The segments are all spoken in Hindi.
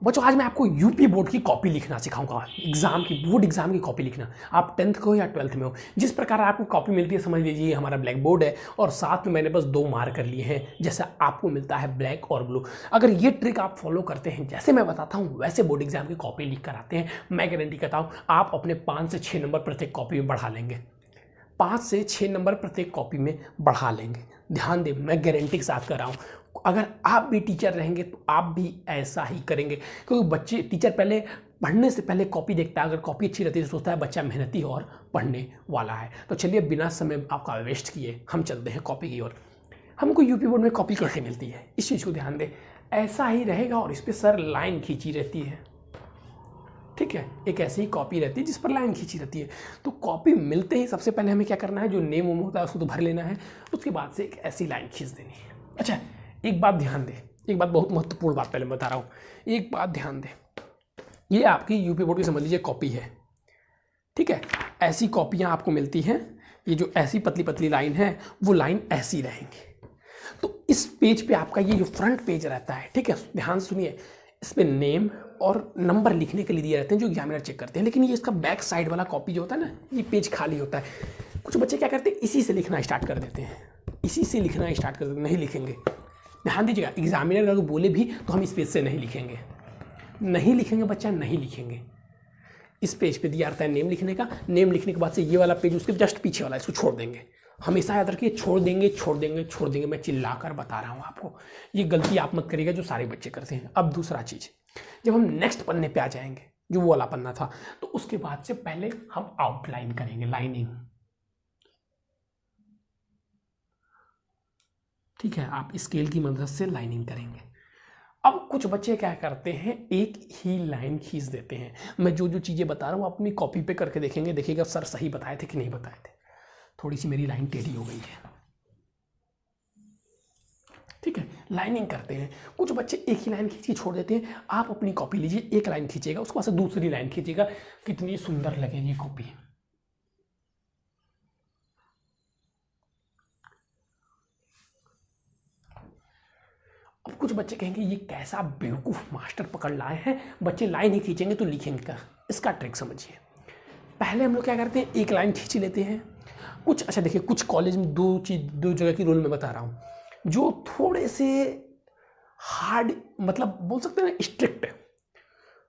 बच्चों आज मैं आपको यूपी बोर्ड की कॉपी लिखना सिखाऊंगा। एग्जाम की, बोर्ड एग्जाम की कॉपी लिखना। आप 10th को या 12th में हो, जिस प्रकार आपको कॉपी मिलती है, समझ लीजिए हमारा ब्लैक बोर्ड है और साथ में मैंने बस 2 मार्कर लिए हैं, जैसा आपको मिलता है ब्लैक और ब्लू। अगर ये ट्रिक आप फॉलो करते हैं, जैसे मैं बताता हूँ वैसे बोर्ड एग्जाम की कॉपी लिख कर आते हैं, मैं गारंटी करता हूँ आप अपने 5 से 6 नंबर प्रत्येक कॉपी में बढ़ा लेंगे। 5 से 6 नंबर प्रत्येक कॉपी में बढ़ा लेंगे। ध्यान दें, मैं गारंटी के साथ कर रहा हूँ। अगर आप भी टीचर रहेंगे तो आप भी ऐसा ही करेंगे, क्योंकि बच्चे, टीचर पहले पढ़ने से पहले कॉपी देखता है। अगर कॉपी अच्छी रहती है तो सोचता है बच्चा मेहनती और पढ़ने वाला है। तो चलिए बिना समय आपका वेस्ट किए हम चलते हैं कॉपी की ओर। हमको यूपी बोर्ड में कॉपी कैसे मिलती है, इस चीज़ को ध्यान दें। ऐसा ही रहेगा और इस पर सर लाइन खींची रहती है, ठीक है। एक ऐसी ही कॉपी रहती है जिस पर लाइन खींची रहती है। तो कॉपी मिलते ही सबसे पहले हमें क्या करना है, जो नेम वोम होता है उसको तो भर लेना है, उसके बाद से एक ऐसी लाइन खींच देनी है। अच्छा, एक बात ध्यान दें, एक बात बहुत महत्वपूर्ण बात पहले मैं बता रहा हूँ, एक बात ध्यान दें। ये आपकी यूपी बोर्ड की समझ लीजिए कॉपी है, ठीक है। ऐसी कॉपियाँ आपको मिलती हैं, ये जो ऐसी पतली पतली लाइन है वो लाइन ऐसी रहेंगी। तो इस पेज पे आपका ये जो फ्रंट पेज रहता है, ठीक है, ध्यान सुनिए, इस पे नेम और नंबर लिखने के लिए दिए रहते हैं जो एग्जामिनर चेक करते हैं। लेकिन ये इसका बैक साइड वाला कॉपी जो होता है ना, ये पेज खाली होता है। कुछ बच्चे क्या करते हैं, इसी से लिखना स्टार्ट कर देते हैं, इसी से लिखना स्टार्ट कर देते हैं, नहीं लिखेंगे। ध्यान दीजिएगा, एग्जामिनर अगर बोले भी तो हम इस पेज से नहीं लिखेंगे, नहीं लिखेंगे बच्चा, नहीं लिखेंगे। इस पेज पे दिया रहता है नेम लिखने का, नेम लिखने के बाद से ये वाला पेज उसके जस्ट पीछे वाला, इसको छोड़ देंगे। हमेशा याद रखिए, छोड़ देंगे छोड़ देंगे छोड़ देंगे। मैं चिल्लाकर बता रहा हूँ आपको, ये गलती आप मत करिएगा जो सारे बच्चे करते हैं। अब दूसरा चीज़, जब हम नेक्स्ट पन्ने पे आ जाएंगे, जो वो वाला पन्ना था, तो उसके बाद से पहले हम आउटलाइन करेंगे, लाइनिंग, ठीक है। आप स्केल की मदद से लाइनिंग करेंगे। अब कुछ बच्चे क्या करते हैं, एक ही लाइन खींच देते हैं। मैं जो जो चीज़ें बता रहा हूँ अपनी कॉपी पे करके देखेंगे, देखिएगा सर सही बताए थे कि नहीं बताए थे। थोड़ी सी मेरी लाइन टेढ़ी हो गई है, ठीक है। लाइनिंग करते हैं, कुछ बच्चे एक ही लाइन खींच के छोड़ देते हैं। आप अपनी कॉपी लीजिए, एक लाइन खींचिएगा, उसके बाद से दूसरी लाइन खींचिएगा, कितनी सुंदर लगेगी कॉपी। अब कुछ बच्चे कहेंगे ये कैसा बेवकूफ़ मास्टर पकड़ लाए हैं, बच्चे लाइन ही खींचेंगे तो लिखेंगे क्या। इसका ट्रिक समझिए। पहले हम लोग क्या करते हैं, एक लाइन खींच लेते हैं। कुछ, अच्छा देखिए, कुछ कॉलेज में दो जगह की रूल मैं बता रहा हूँ, जो थोड़े से हार्ड, मतलब बोल सकते हैं ना स्ट्रिक्ट,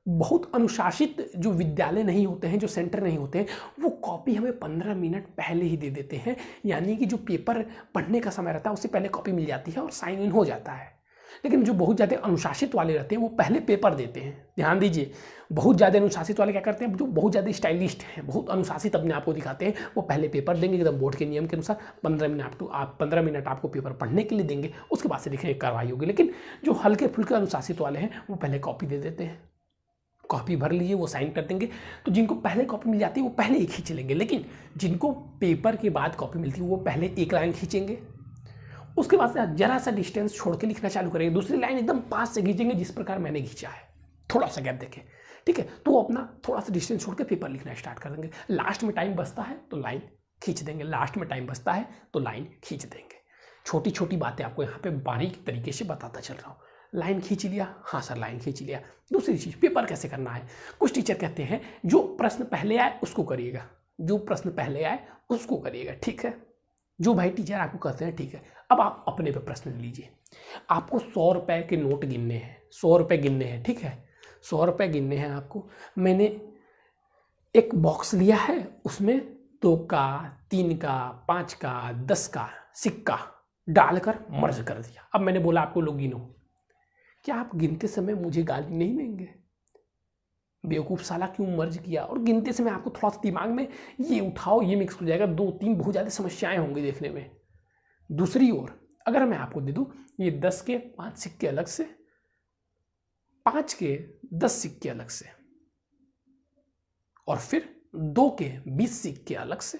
बहुत अनुशासित जो विद्यालय नहीं होते हैं, जो सेंटर नहीं होते हैं, वो कॉपी हमें 15 मिनट पहले ही दे देते हैं। यानी कि जो पेपर पढ़ने का समय रहता है उससे पहले कॉपी मिल जाती है और साइन इन हो जाता है। लेकिन जो बहुत ज़्यादा अनुशासित वाले रहते हैं वो पहले पेपर देते हैं। ध्यान दीजिए, बहुत ज़्यादा अनुशासित वाले क्या करते हैं, जो बहुत ज़्यादा स्टाइलिस्ट हैं, बहुत अनुशासित अपने आप को दिखाते हैं, वो पहले पेपर देंगे एकदम बोर्ड के नियम के अनुसार। 15 मिनट आपको पेपर पढ़ने के लिए देंगे, उसके बाद से लिखने की कार्रवाई होगी। लेकिन जो हल्के फुल्के अनुशासित वाले हैं वो पहले कॉपी दे देते हैं, कॉपी भर लीजिए, वो साइन कर देंगे। तो जिनको पहले कॉपी मिल जाती है वो पहले ही खींच लेंगे। लेकिन जिनको पेपर के बाद कॉपी मिलती है वो पहले एक लाइन खींचेंगे, उसके बाद से जरा सा डिस्टेंस छोड़ के लिखना चालू करेंगे, दूसरी लाइन एकदम पास से खींचेंगे जिस प्रकार मैंने खींचा है, थोड़ा सा गैप देके, ठीक है। तो वो अपना थोड़ा सा डिस्टेंस छोड़ के पेपर लिखना स्टार्ट कर देंगे। लास्ट में टाइम बचता है तो लाइन खींच देंगे, लास्ट में टाइम बचता है तो लाइन खींच देंगे। छोटी छोटी बातें आपको यहाँ पे बारीक तरीके से बताता चल रहा हूँ। लाइन खींच लिया, हाँ सर लाइन खींच लिया। दूसरी चीज़, पेपर कैसे करना है। कुछ टीचर कहते हैं जो प्रश्न पहले आए उसको करिएगा, जो प्रश्न पहले आए उसको करिएगा, ठीक है। जो भाई टीचर आपको कहते हैं, ठीक है। अब आप अपने पे प्रश्न लीजिए। आपको 100 रुपए के नोट गिनने हैं, 100 रुपए गिनने हैं, ठीक है। 100 रुपए गिनने हैं आपको। मैंने एक बॉक्स लिया है, उसमें 2 का, 3 का, 5 का, 10 का सिक्का डालकर मर्ज कर दिया। अब मैंने बोला आपको लोग गिनो, क्या आप गिनते समय मुझे गाली नहीं देंगे, बेवकूफ़ साला क्यों मर्ज किया। और गिनते समय आपको थोड़ा सा दिमाग में ये उठाओ ये मिक्स हो जाएगा, 2-3 बहुत ज़्यादा समस्याएं होंगी देखने में। दूसरी ओर अगर मैं आपको दे दूं ये 10 के 5 सिक्के अलग से, 5 के 10 सिक्के अलग से, और फिर 2 के 20 सिक्के अलग से,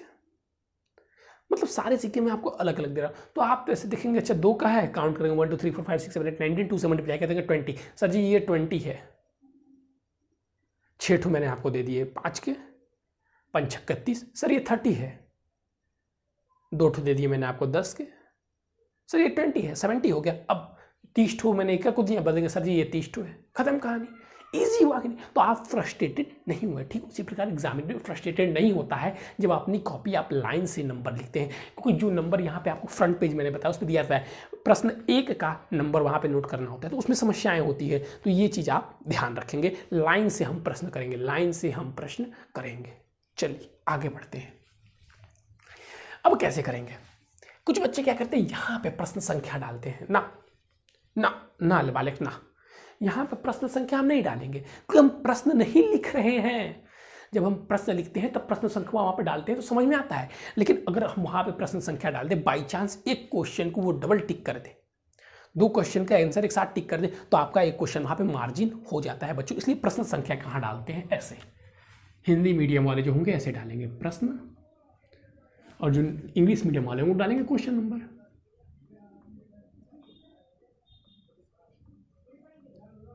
मतलब सारे सिक्के मैं आपको अलग अलग दे रहा हूँ। तो आप तो ऐसे देखेंगे, अच्छा 2 का है, काउंट करेंगे 1 2 3 4 5 6 7 8 9 10, 2 से मल्टीप्लाई करेंगे 20। सर जी ये 20 है, 6 ठो मैंने आपको दे दिए 5 के, 5 छक्के 30। सर ये 30 है, 2 ठो दे दिए मैंने आपको 10 के। सर ये 20 है, 70 हो गया। अब 30 ठो मैंने एक को दिया, बदलेंगे सर जी ये 30 ठो है, खत्म कहानी। ईजी हुआ कि नहीं, तो आप फ्रस्ट्रेटेड नहीं हुए। ठीक उसी प्रकार एग्जामिनर भी फ्रस्ट्रेटेड नहीं होता है जब अपनी कॉपी आप लाइन से नंबर लिखते हैं, क्योंकि जो नंबर यहाँ पे आपको फ्रंट पेज मैंने बताया उस पर दिया था प्रश्न 1 का नंबर वहाँ पे नोट करना होता है, तो उसमें समस्याएं होती है। तो ये चीज़ आप ध्यान रखेंगे, लाइन से हम प्रश्न करेंगे, लाइन से हम प्रश्न करेंगे। चलिए आगे बढ़ते हैं। अब कैसे करेंगे? कुछ बच्चे क्या करते हैं, यहाँ पे प्रश्न संख्या डालते हैं। ना ना ना बालक ना, यहाँ पे प्रश्न संख्या हम नहीं डालेंगे क्योंकि हम प्रश्न नहीं लिख रहे हैं। जब हम प्रश्न लिखते हैं तब प्रश्न संख्या वहाँ पे डालते हैं तो समझ में आता है, लेकिन अगर हम वहाँ पे प्रश्न संख्या डाल दें, बाई चांस एक क्वेश्चन को वो डबल टिक कर दे, 2 क्वेश्चन का आंसर एक साथ टिक कर दे, तो आपका एक क्वेश्चन वहाँ पे मार्जिन हो जाता है बच्चों। इसलिए प्रश्न संख्या कहाँ डालते हैं, ऐसे हिंदी मीडियम वाले जो होंगे ऐसे डालेंगे प्रश्न, और जो इंग्लिश मीडियम वाले वो डालेंगे क्वेश्चन नंबर।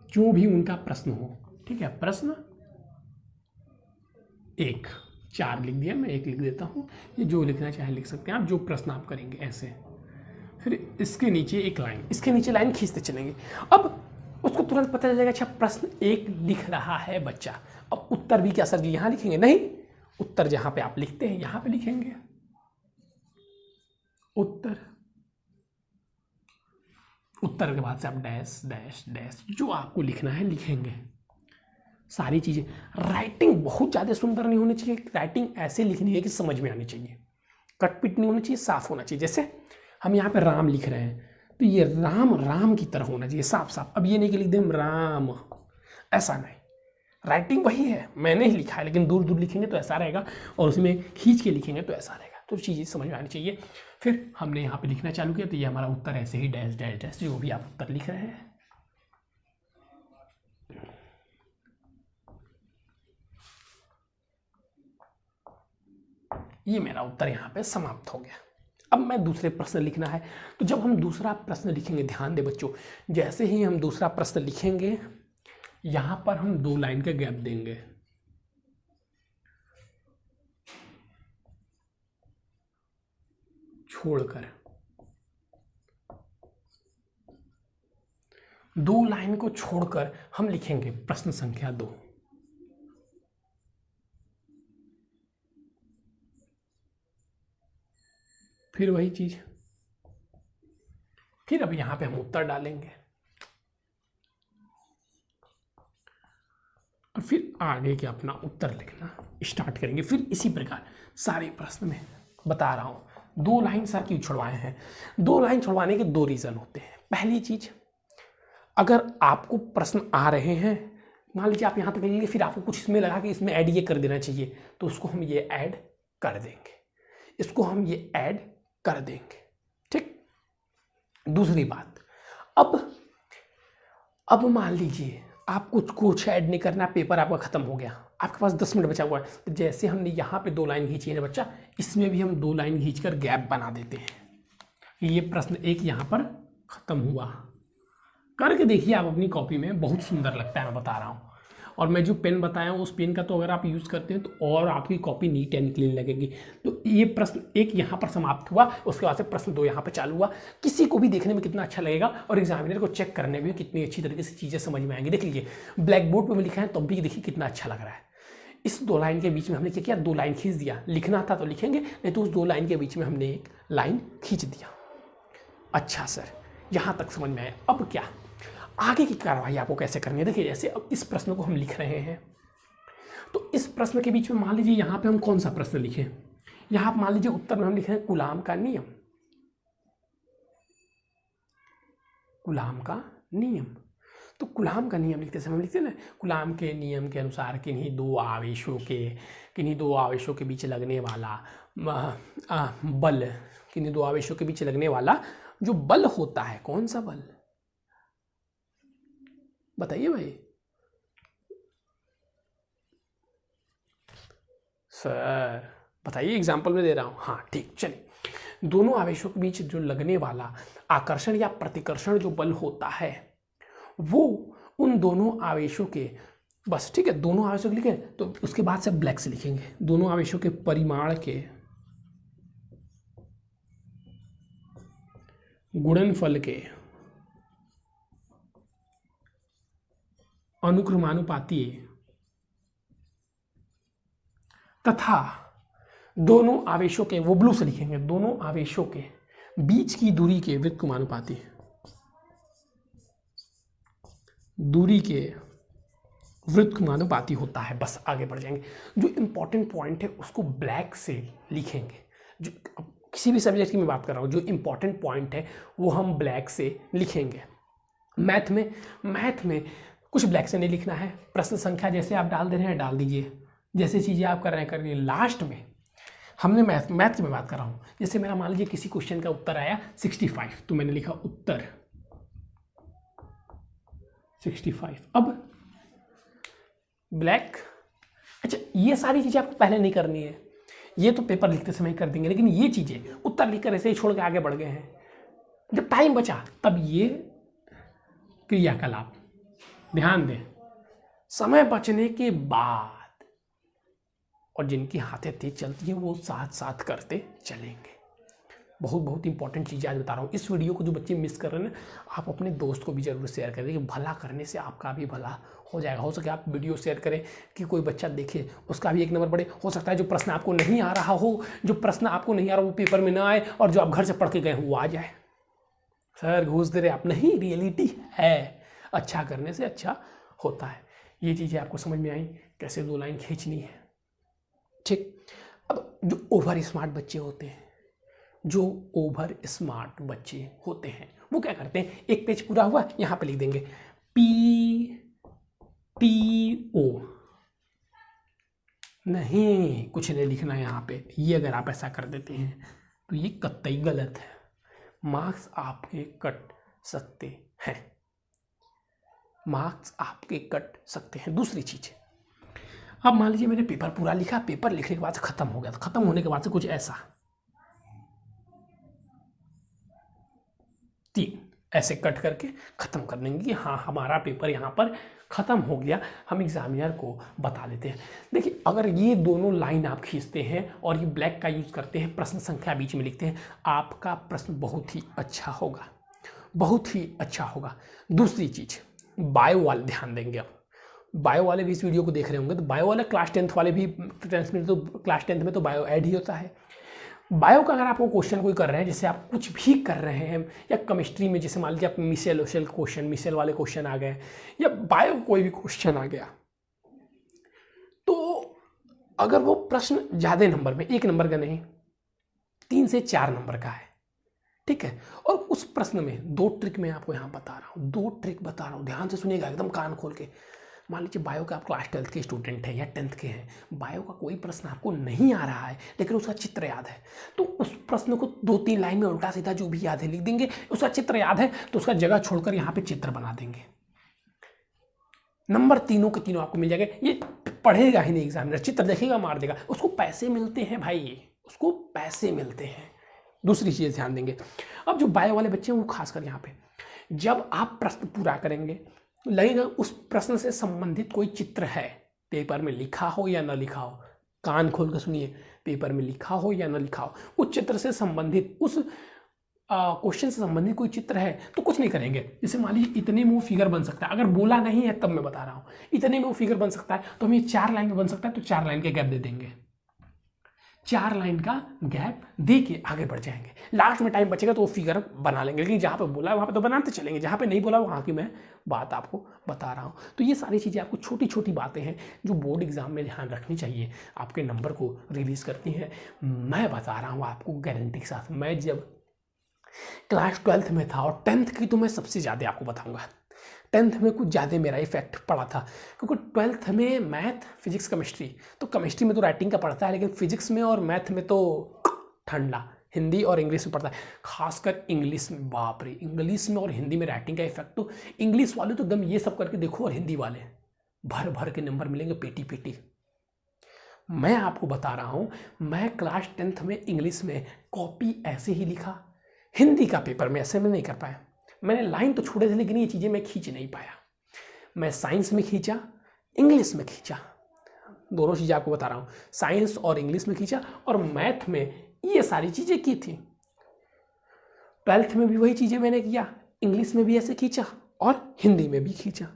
जो भी उनका प्रश्न हो, ठीक है, प्रश्न 1, 4 लिख दिया, मैं 1 लिख देता हूँ, ये जो लिखना चाहे लिख सकते हैं आप, जो प्रश्न आप करेंगे ऐसे। फिर इसके नीचे एक लाइन, इसके नीचे लाइन खींचते चलेंगे। अब उसको तुरंत पता चल जाएगा अच्छा प्रश्न 1 लिख रहा है बच्चा। अब उत्तर भी क्या सर जी यहाँ लिखेंगे? नहीं, उत्तर जहाँ पे आप लिखते हैं यहाँ पे लिखेंगे उत्तर। उत्तर के बाद से आप डैश डैश डैश जो आपको लिखना है लिखेंगे, सारी चीज़ें। राइटिंग बहुत ज़्यादा सुंदर नहीं होनी चाहिए, राइटिंग ऐसे लिखनी है कि समझ में आनी चाहिए, कटपिट नहीं होनी चाहिए, साफ होना चाहिए। जैसे हम यहाँ पे राम लिख रहे हैं तो ये राम राम की तरह होना चाहिए, साफ साफ। अब ये नहीं कि लिख दें राम, ऐसा नहीं। राइटिंग वही है, मैंने ही लिखा है, लेकिन दूर दूर लिखेंगे तो ऐसा रहेगा, और उसमें खींच के लिखेंगे तो ऐसा रहेगा। तो चीज़ें समझ में आनी चाहिए। फिर हमने यहाँ पे लिखना चालू किया तो ये हमारा उत्तर ऐसे ही डैश डैश डैश जो भी आप उत्तर लिख रहे हैं। ये मेरा उत्तर यहाँ पे समाप्त हो गया। अब मैं दूसरे प्रश्न लिखना है, तो जब हम दूसरा प्रश्न लिखेंगे, ध्यान दे बच्चों, जैसे ही हम दूसरा प्रश्न लिखेंगे यहाँ पर हम 2 लाइन का गैप देंगे, छोड़कर 2 लाइन को छोड़कर हम लिखेंगे प्रश्न संख्या 2। फिर वही चीज, फिर अब यहां पे हम उत्तर डालेंगे और फिर आगे के अपना उत्तर लिखना स्टार्ट करेंगे। फिर इसी प्रकार सारे प्रश्न में बता रहा हूं 2 लाइन सर क्यों छुड़वाए हैं। 2 लाइन छुड़वाने के 2 रीजन होते हैं। पहली चीज, अगर आपको प्रश्न आ रहे हैं, मान लीजिए आप यहां तक लिखेंगे, फिर आपको कुछ इसमें लगा कि इसमें ऐड ये कर देना चाहिए, तो उसको हम ये ऐड कर देंगे, इसको हम ये ऐड कर देंगे, ठीक। दूसरी बात, अब मान लीजिए आप कुछ ऐड नहीं करना, पेपर आपका खत्म हो गया, आपके पास 10 मिनट बचा हुआ है, तो जैसे हमने यहाँ पे 2 लाइन खींची है ना बच्चा, इसमें भी हम 2 लाइन खींचकर गैप बना देते हैं। ये प्रश्न 1 यहाँ पर खत्म हुआ, करके देखिए आप अपनी कॉपी में, बहुत सुंदर लगता है, मैं बता रहा हूँ। और मैं जो पेन बताया हूँ उस पेन का तो अगर आप यूज़ करते हैं तो और आपकी कॉपी नीट एंड क्लीन लगेगी। तो ये प्रश्न 1 यहाँ पर समाप्त हुआ, उसके बाद से प्रश्न 2 यहाँ पर चालू हुआ। किसी को भी देखने में कितना अच्छा लगेगा और एग्जामिनर को चेक करने में भी कितनी अच्छी तरीके से चीज़ें समझ में आएंगी। देख लीजिए ब्लैक बोर्ड पर लिखा है तब भी देखिए कितना अच्छा लग रहा है। इस 2 लाइन के बीच में हमने क्या किया, 2 लाइन खींच दिया। लिखना था तो लिखेंगे, नहीं तो उस 2 लाइन के बीच में हमने एक लाइन खींच दिया। अच्छा सर, यहाँ तक समझ में आया। अब क्या आगे की कार्रवाई आपको कैसे करनी है? देखिए जैसे अब इस प्रश्न को हम लिख रहे हैं, तो इस प्रश्न के बीच में मान लीजिए यहाँ पे हम कौन सा प्रश्न लिखें। यहाँ आप मान लीजिए उत्तर में हम लिख रहे हैं गुलाम का नियम, गुलाम का नियम। तो गुलाम का नियम लिखते समय हम लिखते हैं ना, गुलाम के नियम के अनुसार किन्हीं दो आवेशों के बीच लगने वाला बल, किन्हीं 2 आवेशों के बीच लगने वाला जो बल होता है, कौन सा बल बताइए भाई सर, बताइए, एग्जाम्पल में दे रहा हूँ। हाँ ठीक, चलिए। दोनों आवेशों के बीच जो लगने वाला आकर्षण या प्रतिकर्षण जो बल होता है वो उन दोनों आवेशों के, बस ठीक है, दोनों आवेशों के लिखें तो उसके बाद से ब्लैक से लिखेंगे, दोनों आवेशों के परिमाण के गुणनफल के अनुक्रमानुपाती तथा दोनों आवेशों के, वो ब्लू से लिखेंगे, दोनों आवेशों के बीच की दूरी के व्युत्क्रमानुपाती, दूरी के व्युत्क्रमानुपाती होता है। बस आगे बढ़ जाएंगे। जो इंपॉर्टेंट पॉइंट है उसको ब्लैक से लिखेंगे। जो किसी भी सब्जेक्ट की मैं बात कर रहा हूँ, जो इंपॉर्टेंट पॉइंट है वो हम ब्लैक से लिखेंगे। मैथ में कुछ ब्लैक से नहीं लिखना है। प्रश्न संख्या जैसे आप डाल दे रहे हैं डाल दीजिए, जैसे चीज़ें आप कर रहे हैं करिए। लास्ट में हमने मैथ की मैं बात कर रहा हूँ, जैसे मेरा मान लीजिए किसी क्वेश्चन का उत्तर आया 65, तो मैंने लिखा उत्तर 65। अब ब्लैक, अच्छा ये सारी चीज़ें आपको पहले नहीं करनी है, ये तो पेपर लिखते समय कर देंगे, लेकिन ये चीज़ें उत्तर लिखकर ऐसे ही छोड़ के आगे बढ़ गए हैं। जब टाइम बचा तब ये क्रियाकलाप ध्यान दें, समय बचने के बाद, और जिनकी हाथें तेज चलती हैं वो साथ साथ करते चलेंगे। बहुत इंपॉर्टेंट चीज़ आज बता रहा हूँ। इस वीडियो को जो बच्चे मिस कर रहे हैं ना, आप अपने दोस्त को भी जरूर शेयर करें, कि भला करने से आपका भी भला हो जाएगा। हो सके आप वीडियो शेयर करें कि कोई बच्चा देखे, उसका भी 1 नंबर बढ़े। हो सकता है जो प्रश्न आपको नहीं आ रहा हो, वो पेपर में ना आए, और जो आप घर से पढ़ के गए वो आ जाए। सर घूस दे रहे आप, नहीं, रियलिटी है, अच्छा करने से अच्छा होता है। ये चीज़ें आपको समझ में आई कैसे 2 लाइन खींचनी है, ठीक। अब जो ओवर स्मार्ट बच्चे होते हैं, वो क्या करते हैं, एक पेज पूरा हुआ, यहाँ पे लिख देंगे PTO, नहीं कुछ नहीं लिखना है यहाँ पे। ये अगर आप ऐसा कर देते हैं तो ये कतई गलत है, मार्क्स आपके कट सकते हैं, दूसरी चीज, अब मान लीजिए मैंने पेपर पूरा लिखा, पेपर लिखने के बाद से खत्म हो गया, तो खत्म होने के बाद से कुछ ऐसा 3 ऐसे कट करके खत्म कर देंगे कि हाँ हमारा पेपर यहाँ पर खत्म हो गया, हम एग्जामिनर को बता देते हैं। देखिए अगर ये दोनों लाइन आप खींचते हैं और ये ब्लैक का यूज करते हैं, प्रश्न संख्या बीच में लिखते हैं, आपका प्रश्न बहुत ही अच्छा होगा। दूसरी चीज, बायो वाले ध्यान देंगे। अब बायो वाले भी इस वीडियो को देख रहे होंगे, तो बायो वाले क्लास 10th वाले भी, क्लास 10th में तो बायो ऐड ही होता है। बायो का अगर आपको क्वेश्चन कोई कर रहे हैं, जैसे आप कुछ भी कर रहे हैं, या केमिस्ट्री में जैसे मान लीजिए आप मिसेल वाले क्वेश्चन आ गए, या बायो कोई भी क्वेश्चन आ गया, तो अगर वो प्रश्न ज़्यादा नंबर में, 1 नंबर का नहीं 3 से 4 नंबर का है, ठीक है, और उस प्रश्न में 2 ट्रिक मैं आपको यहाँ बता रहा हूँ, ध्यान से सुनिएगा एकदम कान खोल के। मान लीजिए बायो का आप क्लास 12th के स्टूडेंट हैं या 10th के हैं, बायो का कोई प्रश्न आपको नहीं आ रहा है, लेकिन उसका चित्र याद है, तो उस प्रश्न को 2-3 लाइन में उल्टा सीधा जो भी याद है लिख देंगे। उसका चित्र याद है तो उसका जगह छोड़कर यहाँ पे चित्र बना देंगे, नंबर तीनों के तीनों आपको मिल जाएगा। ये पढ़ेगा ही नहीं एग्जामिनर, चित्र देखेगा मार देगा, उसको पैसे मिलते हैं भाई, उसको पैसे मिलते हैं। दूसरी चीज़ ध्यान देंगे, अब जो बायो वाले बच्चे हैं वो खासकर यहाँ पे, जब आप प्रश्न पूरा करेंगे लगेगा उस प्रश्न से संबंधित कोई चित्र है, पेपर में लिखा हो या ना लिखा हो, कान खोल कर सुनिए, पेपर में लिखा हो या ना लिखा हो, उस चित्र से संबंधित, उस क्वेश्चन से संबंधित कोई चित्र है तो कुछ नहीं करेंगे। जैसे मान लीजिए इतने में वो फिगर बन सकता है, अगर बोला नहीं है तब मैं बता रहा हूँ, इतने में वो फिगर बन सकता है, तो हम ये 4 लाइन में बन सकता है, तो 4 लाइन के गैप दे देंगे, 4 लाइन का गैप दे के आगे बढ़ जाएंगे। लास्ट में टाइम बचेगा तो वो फिगर बना लेंगे, लेकिन जहाँ पे बोला है वहाँ पे तो बनाते चलेंगे, जहाँ पे नहीं बोला वहाँ की मैं बात आपको बता रहा हूँ। तो ये सारी चीज़ें आपको छोटी छोटी बातें हैं जो बोर्ड एग्जाम में ध्यान रखनी चाहिए, आपके नंबर को रिलीज़ करती हैं। मैं बता रहा हूँ आपको गारंटी के साथ, मैं जब क्लास 12th में था, और 10th की तो मैं सबसे ज़्यादा आपको बताऊँगा, 10th में कुछ ज़्यादा मेरा इफेक्ट पड़ा था, क्योंकि 12th में मैथ, फिजिक्स, केमिस्ट्री, तो केमिस्ट्री में तो राइटिंग का पड़ता है, लेकिन फिजिक्स में और मैथ में तो ठंडा, हिंदी और इंग्लिश में पड़ता है, खासकर इंग्लिश में। बाप रे, इंग्लिश में और हिंदी में राइटिंग का इफेक्ट, तो इंग्लिश वाले तो एकदम ये सब करके देखो, और हिंदी वाले भर भर के नंबर मिलेंगे, पेटी पेटी। मैं आपको बता रहा हूँ, मैं क्लास 10th में इंग्लिश में कॉपी ऐसे ही लिखा, हिंदी का पेपर में ऐसे में नहीं कर पाया। मैंने लाइन तो छोड़े थे, लेकिन ये चीज़ें मैं खींच नहीं पाया। मैं साइंस में खींचा, इंग्लिश में खींचा, दोनों चीज़ें आपको बता रहा हूँ, साइंस और इंग्लिश में खींचा, और मैथ में ये सारी चीज़ें की थी। 12th में भी वही चीज़ें मैंने किया, इंग्लिश में भी ऐसे खींचा और हिंदी में भी खींचा।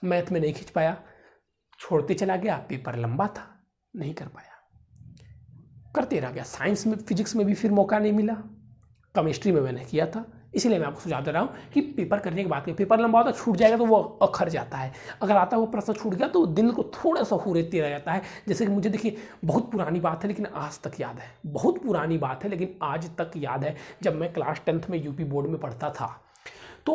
मैथ में नहीं खींच पाया, छोड़ते चला गया, पेपर लंबा था, नहीं कर पाया, करते रह गया। साइंस में, फिजिक्स में भी फिर मौका नहीं मिला, केमिस्ट्री में मैंने किया था। इसलिए मैं आपको सुझाव दे रहा हूँ कि पेपर करने की बात करें, पेपर लंबा होता छूट जाएगा तो वो अखर जाता है, अगर आता है वो प्रश्न छूट गया तो दिल को थोड़ा सा हुरेते रह जाता है। जैसे कि मुझे देखिए, बहुत पुरानी बात है लेकिन आज तक याद है, बहुत पुरानी बात है लेकिन आज तक याद है। जब मैं क्लास 10th में यूपी बोर्ड में पढ़ता था तो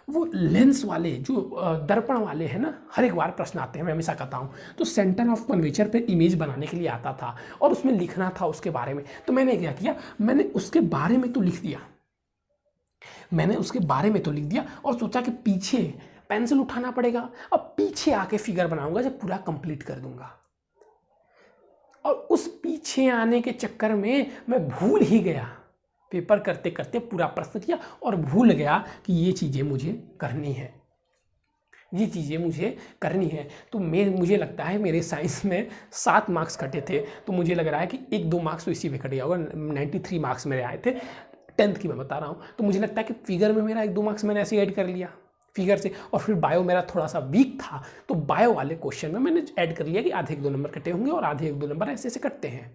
वो लेंस वाले जो दर्पण वाले हैं ना, हर एक बार प्रश्न आते हैं, मैं हमेशा कहता हूँ, तो सेंटर ऑफ कर्वेचर पे इमेज बनाने के लिए आता था और उसमें लिखना था उसके बारे में। तो मैंने क्या किया, मैंने उसके बारे में तो लिख दिया, मैंने उसके बारे में तो लिख दिया और सोचा कि पीछे पेंसिल उठाना पड़ेगा, अब पीछे आके फिगर बनाऊंगा जब पूरा कंप्लीट कर दूंगा। और उस पीछे आने के चक्कर में मैं भूल ही गया, पेपर करते करते पूरा प्रश्न किया और भूल गया कि ये चीज़ें मुझे करनी है, ये चीज़ें मुझे करनी है। तो मुझे लगता है मेरे साइंस में 7 मार्क्स कटे थे, तो मुझे लग रहा है कि 1-2 मार्क्स तो इसी में कट गया होगा। 93 मार्क्स मेरे आए थे, 10th की मैं बता रहा हूँ। तो मुझे लगता है कि फिगर में मेरा 1-2 मार्क्स मैंने ऐसे ऐड कर लिया फिगर से। और फिर बायो मेरा थोड़ा सा वीक था, तो बायो वाले क्वेश्चन में मैंने ऐड कर लिया कि आधे 1-2 नंबर कटे होंगे और आधे 1-2 नंबर ऐसे ऐसे कटते हैं।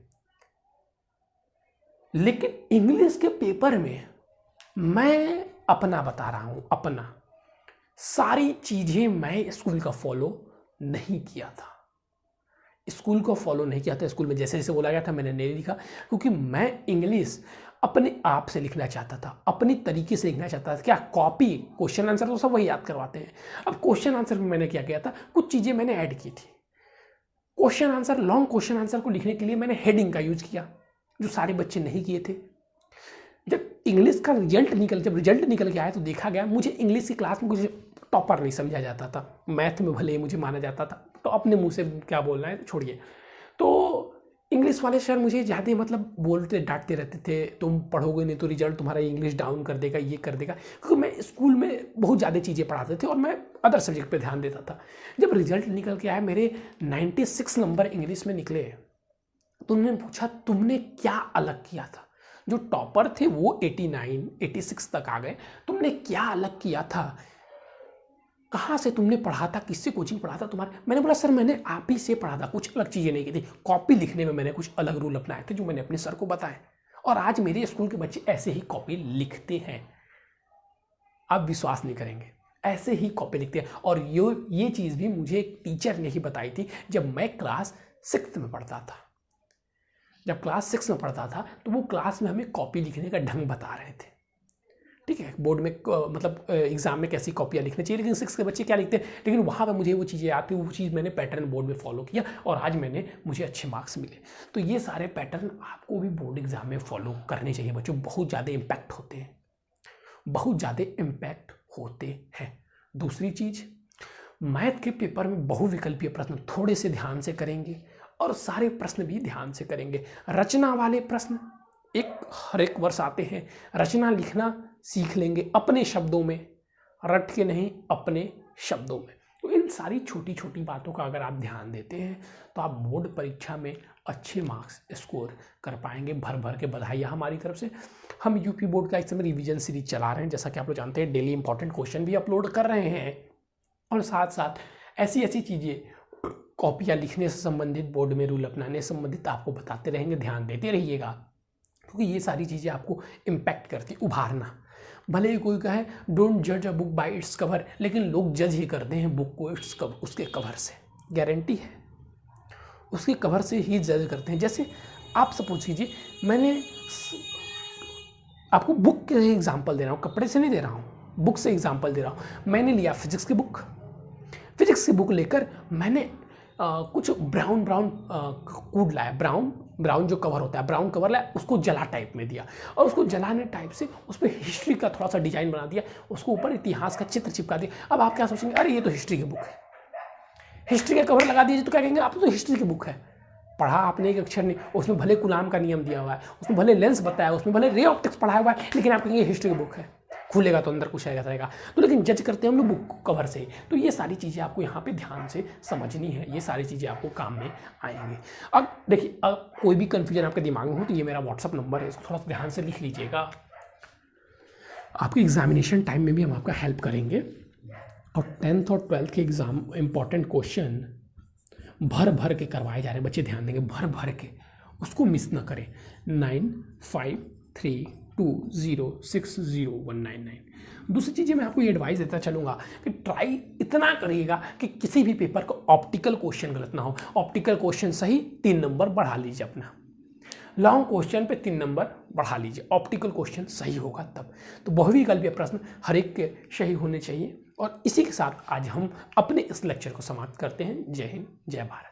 लेकिन इंग्लिश के पेपर में मैं अपना बता रहा हूं, अपना सारी चीजें मैं स्कूल का फॉलो नहीं किया था, स्कूल को फॉलो नहीं किया था। स्कूल में जैसे जैसे बोला गया था मैंने नहीं लिखा, क्योंकि मैं इंग्लिश अपने आप से लिखना चाहता था, अपनी तरीके से लिखना चाहता था। क्या कॉपी, क्वेश्चन आंसर तो सब वही याद करवाते हैं। अब क्वेश्चन आंसर में मैंने क्या किया था, कुछ चीजें मैंने ऐड की थी। Question answer, long question answer को लिखने के लिए मैंने हेडिंग का यूज किया, जो सारे बच्चे नहीं किए थे। जब इंग्लिश का रिजल्ट निकल के आया तो देखा गया, मुझे इंग्लिश की क्लास में कुछ टॉपर नहीं समझा जाता था, मैथ में भले ही मुझे माना जाता था, तो अपने मुंह से क्या बोलना है छोड़िए। तो इंग्लिश वाले सर मुझे ज़्यादा मतलब बोलते डांटते रहते थे, तुम पढ़ोगे नहीं तो रिजल्ट तुम्हारा इंग्लिश डाउन कर देगा, ये कर देगा, क्योंकि मैं स्कूल में बहुत ज़्यादा चीज़ें पढ़ाते थे और मैं अदर सब्जेक्ट पे ध्यान देता था। जब रिजल्ट निकल के आया, मेरे 96 नंबर इंग्लिश में निकले, तो उन्होंने पूछा तुमने क्या अलग किया था, जो टॉपर थे वो 89, 86 तक आ गए, तुमने क्या अलग किया था, कहाँ से तुमने पढ़ा था, किससे कोचिंग पढ़ा था तुम्हारे। मैंने बोला सर मैंने आप ही से पढ़ा था, कुछ अलग चीज़ें नहीं की थी, कॉपी लिखने में मैंने कुछ अलग रूल अपनाए थे जो मैंने अपने सर को बताए, और आज मेरे स्कूल के बच्चे ऐसे ही कॉपी लिखते हैं। आप विश्वास नहीं करेंगे, ऐसे ही कॉपी लिखते हैं। और ये चीज़ भी मुझे एक टीचर ने ही बताई थी जब मैं क्लास 6 में पढ़ता था। जब क्लास 6 में पढ़ता था तो वो क्लास में हमें कॉपी लिखने का ढंग बता रहे थे, ठीक है, बोर्ड में मतलब एग्जाम में कैसी कॉपियाँ लिखनी चाहिए, लेकिन 6 के बच्चे क्या लिखते हैं, लेकिन वहाँ पर मुझे वो चीज़ें आती, वो चीज़ मैंने पैटर्न बोर्ड में फॉलो किया और आज मुझे अच्छे मार्क्स मिले। तो ये सारे पैटर्न आपको भी बोर्ड एग्जाम में फॉलो करने चाहिए बच्चों, बहुत ज़्यादा इम्पैक्ट होते हैं, बहुत ज़्यादा इम्पैक्ट होते हैं। दूसरी चीज़, मैथ के पेपर में बहुविकल्पीय प्रश्न थोड़े से ध्यान से करेंगे और सारे प्रश्न भी ध्यान से करेंगे। रचना वाले प्रश्न हर एक वर्ष आते हैं, रचना लिखना सीख लेंगे अपने शब्दों में, रट के नहीं, अपने शब्दों में। तो इन सारी छोटी छोटी बातों का अगर आप ध्यान देते हैं तो आप बोर्ड परीक्षा में अच्छे मार्क्स स्कोर कर पाएंगे। भर भर के बधाइयाँ हमारी तरफ से। हम यूपी बोर्ड का इस समय रिवीजन सीरीज चला रहे हैं, जैसा कि आप लोग जानते हैं, डेली इंपॉर्टेंट क्वेश्चन भी अपलोड कर रहे हैं, और साथ साथ ऐसी चीज़ें, कॉपियाँ लिखने से संबंधित, बोर्ड में रूल अपनाने से संबंधित आपको बताते रहेंगे, ध्यान देते रहिएगा, क्योंकि ये सारी चीज़ें आपको इम्पैक्ट करती। उभारना, भले ही कोई कहे डोंट जज a book by its cover, लेकिन लोग जज ही करते हैं बुक को उसके कवर से, गारंटी है उसके कवर से ही जज करते हैं। जैसे आप सपोज कीजिए, मैंने आपको बुक के एग्जाम्पल दे रहा हूँ, कपड़े से नहीं दे रहा हूँ, बुक से एग्जाम्पल दे रहा हूँ। मैंने लिया फिजिक्स की बुक लेकर मैंने कुछ ब्राउन कूड लाया, ब्राउन जो कवर होता है, ब्राउन कवर लाया, उसको जला टाइप में दिया, और उसको जलाने टाइप से उस पर हिस्ट्री का थोड़ा सा डिजाइन बना दिया, उसको ऊपर इतिहास का चित्र चिपका दिया। अब आप क्या सोचेंगे, अरे ये तो हिस्ट्री की बुक है, हिस्ट्री का कवर लगा दीजिए तो क्या कहेंगे, आप तो हिस्ट्री की बुक है, पढ़ा आपने एक अक्षर नहीं, उसमें भले गुलाम का नियम दिया हुआ है, उसमें भले लेंस बताया, उसमें भले रे ऑप्टिक्स पढ़ाया हुआ है, लेकिन आप कहेंगे हिस्ट्री की बुक है, खुलेगा तो अंदर कुछ रहेगा। तो लेकिन जज करते हैं हम लोग बुक कवर से। तो ये सारी चीज़ें आपको यहाँ पे ध्यान से समझनी है, ये सारी चीज़ें आपको काम में आएंगे। अब देखिए, अब कोई भी कन्फ्यूजन आपके दिमाग में हो तो ये मेरा व्हाट्सअप नंबर है, इसको थोड़ा ध्यान से लिख लीजिएगा। आपके एग्जामिनेशन टाइम में भी हम आपका हेल्प करेंगे, और 10th और 12th के एग्ज़ाम इंपॉर्टेंट क्वेश्चन भर भर के करवाए जा रहे हैं, बच्चे ध्यान देंगे, भर भर के, उसको मिस ना करें। 9532060199। दूसरी चीज़ें मैं आपको ये एडवाइस देता चलूँगा कि ट्राई इतना करिएगा कि किसी भी पेपर को ऑप्टिकल क्वेश्चन गलत ना हो। ऑप्टिकल क्वेश्चन सही 3 नंबर बढ़ा लीजिए अपना, लॉन्ग क्वेश्चन पे 3 नंबर बढ़ा लीजिए, ऑप्टिकल क्वेश्चन सही होगा तब। तो बहुविकल्पीय प्रश्न हर एक के सही होने चाहिए। और इसी के साथ आज हम अपने इस लेक्चर को समाप्त करते हैं। जय हिंद, जय भारत।